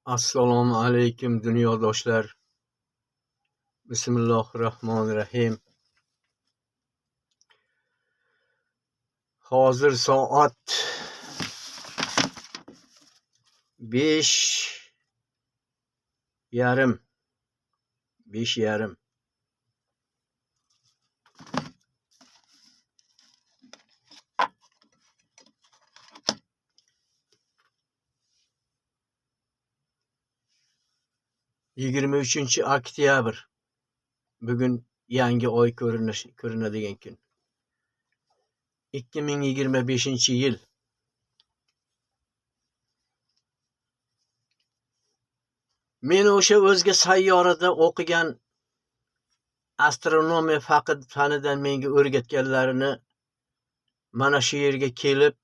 Assalomu alaykum dunyodoshlar. Bismillahirrohmanirrohim. Hozir soat 5:30. 5:30. Yigirma 23-oktyabr. Bugun yangi oy ko'rinadigan kun. 2025-yil. Men o'sha o'zga sayyorada o'qigan astronomiya fanidan menga o'rgatganlarini mana shu yerga kelib,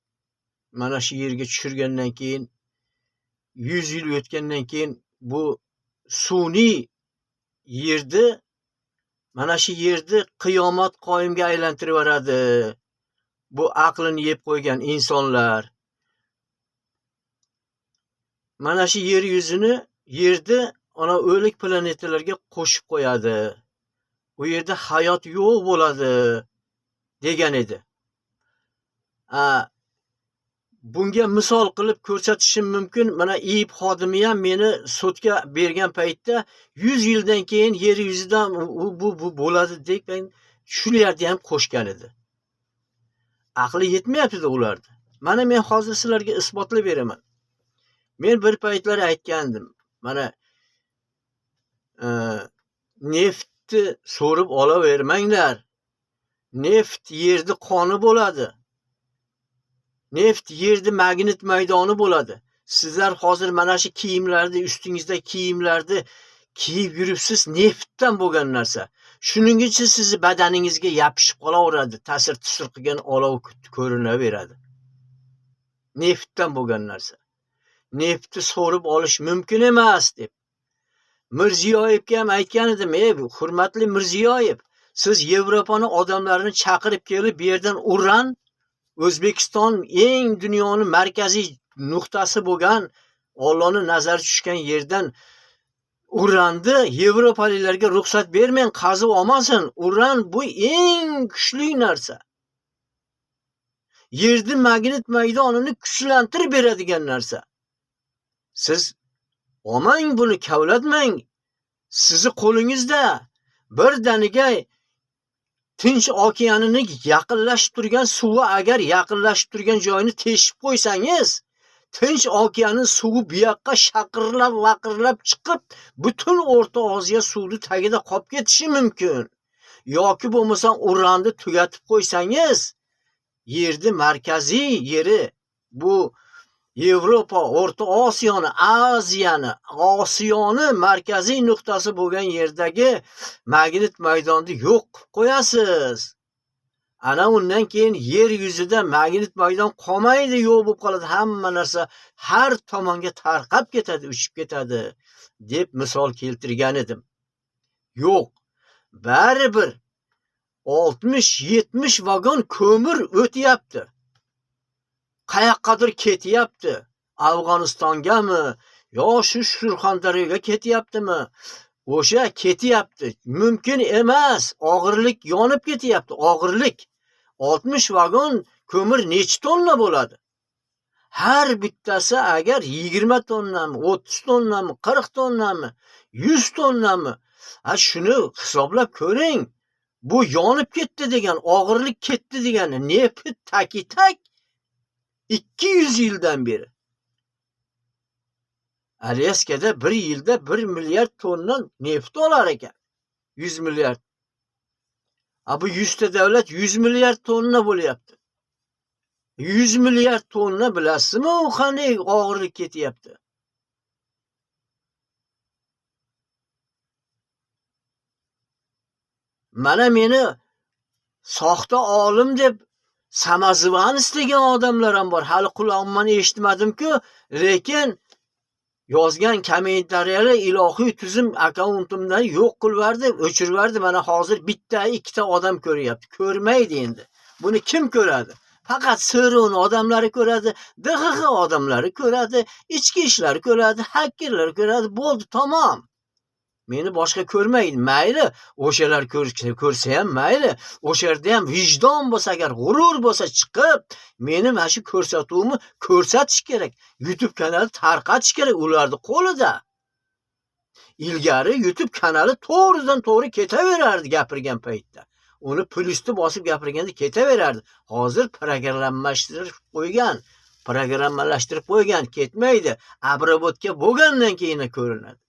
mana shu yerga tushirgandan keyin 100 yil o'tgandan keyin bu sun'iy yerni mana shu yerni qiyomat qoyimga aylantirib yuboradi. Bu aqlini yeb qo'ygan insonlar. Mana shu yer yuzini, yerni ana o'lik planetalarga qo'shib qo'yadi. U yerda hayot yo'q bo'ladi degan edi. Bunga misol qilib ko'rsatishim mumkin. Mana IIB xodimi ham meni sudga bergan paytda 100 yildan keyin yer yuzidan bu bo'ladi deb shu yerda ham qo'shgan edi. Aqli yetmayapti ularda. Mana men hozir sizlarga isbotlab beraman. Men bir paytlar aytgandim. Mana neftni so'rib olavermanglar. Neft yerni qoni bo'ladi. Neft yerni magnit maydoni bo'ladi. Sizlar hozir mana shu kiyimlarni, ustingizda kiyimlarni kiyib yuribsiz, neftdan bo'lgan narsa. Shuning uchun sizni badaningizga yopishib qolaveradi. Ta'sir qilgan olov ko'rinaveradi. Neftdan bo'lgan narsa. Neftni so'rib olish mumkin emas deb. Mirziyoyevga ham aytgan edim, hurmatli Mirziyoyev, siz Yevropani odamlarini chaqirib kelib, bu yerdan uran, O'zbekiston eng dunyoning markaziy nuqtasi bo'lgan, Allohning nazari tushgan yerdan uranni Yevropaliklarga ruxsat bermang, qazib olmasin. Uran bu eng kuchli narsa. Yerni magnit maydonini kuchlantirib beradigan narsa. Siz olmang buni, kavlatmang. Sizni qo'lingizda birdaniga Tinch okeanini yaqinlashib turgan suvi, agar yaqinlashib turgan joyini teshib qo'ysangiz, Tinch okeanining suvi bu yoqqa shaqirlab, vaqirlab chiqib, butun O'rta Osiyo suvni tagida qolib ketishi mumkin. Yoki bo'lmasa uranni tugatib qo'ysangiz, yerni markaziy yeri bu Yevropa, O'rta Osiyoni, Osiyoni markaziy nuqtasi bo'lgan yerdagi magnit maydonni yo'q qilib qo'yasiz. Ana undan keyin yer yuzida magnit maydon qolmaydi, yo'q bo'lib qoladi. Hamma narsa har tomonga tarqab ketadi, uchib ketadi deb misol keltirgan edim. Yo'q. Baribir 60-70 vagon ko'mir o'tyapti. Qayoqqadir ketyapti. Afg'onistongami, yo shu Surxondaryoga ketyaptimi? O'sha ketyapti. Mumkin emas. Og'irlik yonib ketyapti. Og'irlik. 60 vagon ko'mir necha tonna bo'ladi? Har bittasi agar 20 tonnami, 30 tonnami, 40 tonnami, 100 tonnami? Shuni hisoblab ko'ring. Bu yonib ketdi degan, og'irlik ketdi degani. Neft taki-tak 200 yildan beri. Alyaskada bir yilda 1 milliard tonna neft olar ekan. 100 milliard. Bu 100 ta davlat 100 milliard tonna bo'lyapti. 100 milliard tonna bilasizmi, u qanday og'irlik ketyapti? Mana meni soxta olim deb Samozvanis degan odamlar ham bor. Hali qulog'imdan eshitmadim-ku, lekin yozgan kommentariyalar ilohiy tuzum akkauntimdan yo'q qilib o'chirib. Mana hozir bitta, ikkita odam ko'ryapti. Ko'rmaydi endi. Buni kim ko'radi? Faqat SRO'ni odamlari ko'radi, DXX odamlari ko'radi, ichki ishlar ko'radi, hakkerlar ko'radi, bo'ldi, tamom. Meni boshqa ko'rmaydi. Mayli, o'shalar ko'rsa ham mayli. O'sha yerda ham vijdon bo'lsa, agar g'urur bo'lsa chiqib, meni mana shu ko'rsatuvimni ko'rsatish kerak. YouTube kanali tarqatish kerak ularni qo'lida. Ilgari YouTube kanali to'g'ridan to'g'ri ketaverardi gapirgan paytda. Uni plyusni bosib gapirganda ketaverardi. Hozir programmalashtirib qo'ygan, ketmaydi. Abrobotga bo'lgandan keyin ko'rinadi.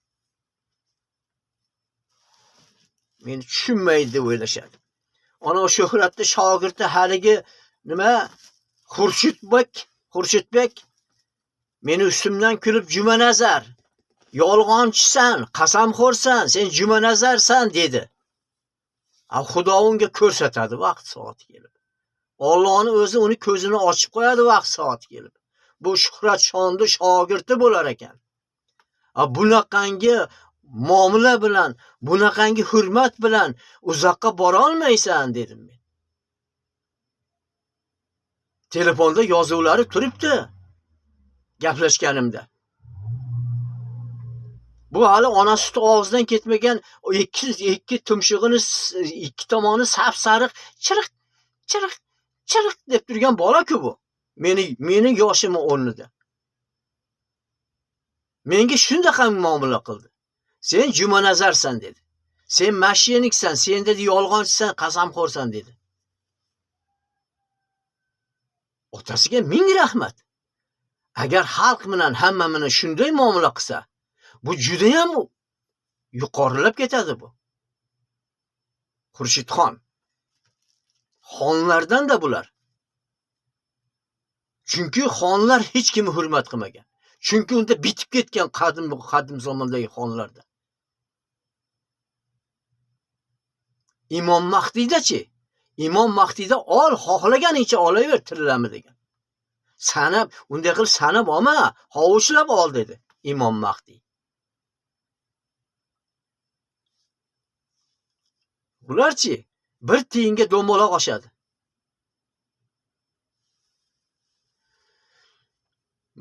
Meni tushunmaydi deb o'ylashadi. Ana Shuhratning shogirdi haligi nima Xurshidbek meni ustimdan kulib Jumanazar, yolg'onchisan, qasamxo'rsan, sen Jumanazarsan dedi. Xudo unga ko'rsatadi vaqt soati kelib. Allohning o'zi uni ko'zini ochib qo'yadi vaqt soati kelib. Bu Shuhrat shondi shogirdi bo'lar ekan. Bunaqangi muomala bilan, bunaqangi hurmat bilan uzoqqa bora olmaysan dedim men. Telefonda yozuvlari turibdi gaplashganimda. Bu hali ona suti og'zidan ketmagan ikki tumshug'ini ikki tomoni sap-sariq chiriq deb turgan bola-ku bu. Meni yoshimning o'rnida. Menga shunday muomala qildi. Sen Jumanazarsan dedi. Sen mashiniksan, sen dedi yolg'onchisan, qasamxo'rsan dedi. Otasiga ming rahmat. Agar xalq bilan hamma bilan shunday muomala qilsa, bu juda ham yuqorilab ketadi bu. Xurshidxon. Xonlardan da bular. Chunki xonlar hech kimni hurmat qilmagan. Chunki unda bitib ketgan qadim zamondagi xonlarda. Imom Mahdiyda-chi? Imom Mahdiyda ol, xohlaganicha olaver tillami degan. Sanab, unday qilib sanab olma, hovuchlab ol dedi Imom Mahdiy. Bularchi bir tiyinga do'mbaloq oshadi.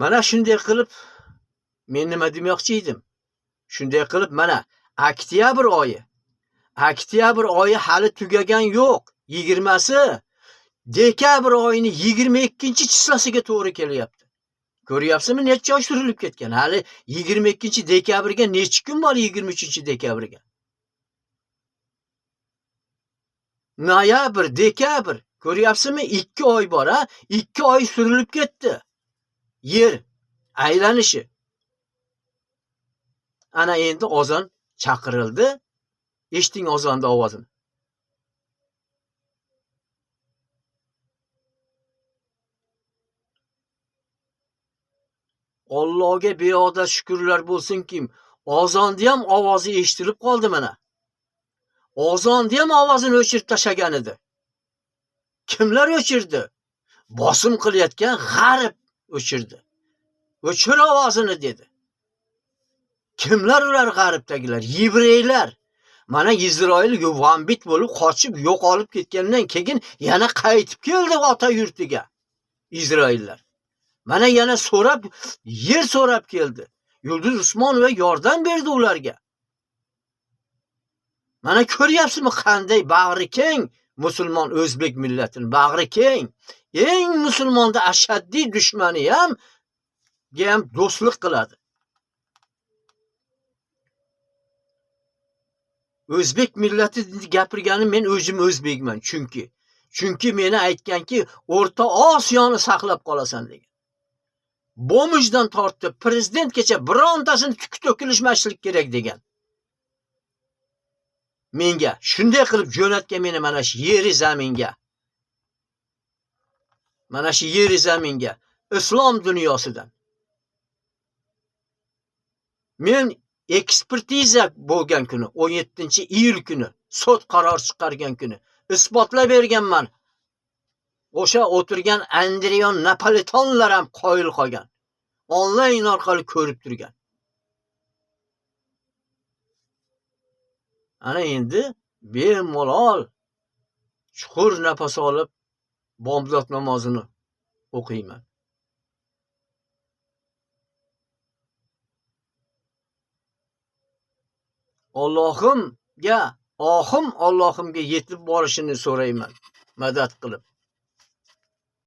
Mana shunday qilib men nima demoqchi edim? Shunday qilib mana oktyabr oyi hali tugagan yo'q. 20si dekabr oyining 22-chislasiga to'g'ri kelyapti. Ko'ryapsizmi, necha oy surilib ketgan? Hali 22-dekabrga necha kun bor 23-dekabrga? Noyabr, dekabr, ko'ryapsizmi? 2 oy bor, ha? 2 oy surilib ketdi. Yer aylanishi. Ana endi ozon chaqirildi. Eshiting ozonda ovozini. Allohga beoda shukrlar bo'lsin-ki, ozonda ham ovozi eshitilib qoldi mana. Ozonda ham ovozini o'chirib tashagan edi. Kimlar o'chirdi? Bosim qilayotgan g'arb o'chirdi. O'chir ovozini dedi. Kimlar ular g'arbdagilar? Yevreylar. Mana Isroil yuvambit bo'lib qochib yo'qolib ketgandan keyin yana qaytib keldi ota yurtiga. Isroillar. Mana yana yer so'rab keldi. Yulduz Usmonova yordam berdi ularga. Mana ko'ryapsizmi qanday bag'ri keng musulmon o'zbek millatining bag'ri keng. Eng musulmonda ashaddiy dushmani ham do'stlik qiladi. O'zbek millati gapirgani men o'zim o'zbekman chunki meni aytganki O'rta Osiyoni saqlab qolasan degan. Bomijdan tortib prezidentgacha birontasini tukib to'kilishmaslik kerak degan. Menga shunday qilib jo'natgan meni mana shu yeri zaminga. Mana shu yeri zaminga islom dunyosidan. Men ekspertiza bo'lgan kuni 17-iyul kuni sud qaror chiqargan kuni isbotlab berganman. O'sha o'tirgan Andriyon Napolitonlar ham qoyil qolgan. Onlayn orqali ko'rib turgan. Ana endi bemalol chuqur nafas olib bomdod namozini o'qiyman. Allohimga yetib borishini so'rayman. Madad qilib.